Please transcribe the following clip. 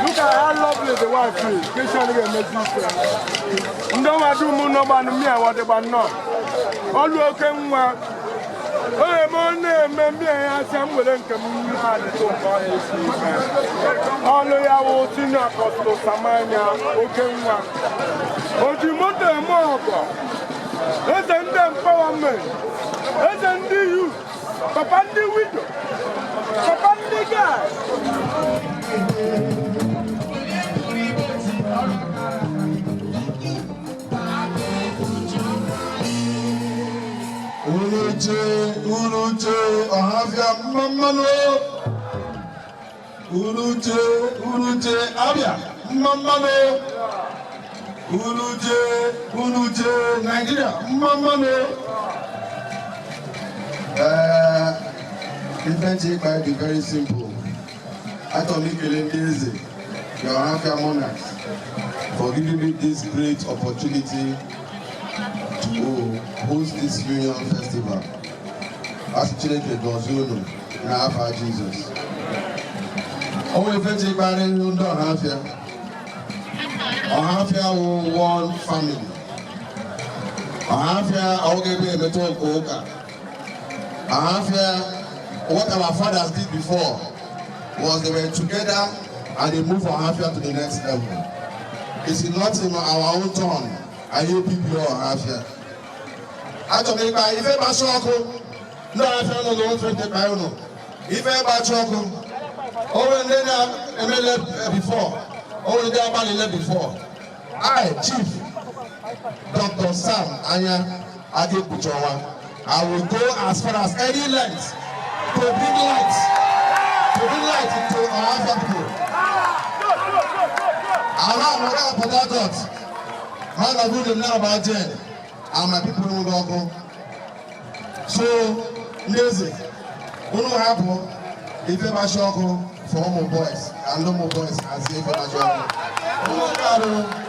Look at how lovely the wife is. No matter who no man me what about not. All you can work. Oh, my name, I am willing to all you will see now, Costo Samania, Okenwa. Oh, you want the more. Isn't them empowerment? Isn't the youth? Papa the widow. Papa the guy. Urute, Ohavia, Mamano. Urute, Abia, Mamano. Urute, Nigeria, Mamano. It might be very simple. I can make it easy. Your Ohavia monarchs for giving me this great opportunity to host this Union Festival. As children does you know, now for Jesus. Only if you buy in London, Ohavia one family. Ohavia, I will give you a metal coca. Ohavia, what our fathers did before was they were together and they moved Ohavia to the next level. It's not in our own turn. I hear people Ohavia. I don't make my if I show no, I found no one to buy no. If I buy chocolate, oh, and then before, oh, they are before. I, Chief Dr. Sam Anya Akaekpuchionwa, I will go as far as any length to bring light into our people. I'm not man, I would know about Jen, and my people will go. So, lazy. What will happen if you have a shock for homo boys and no more boys as if you have a shock?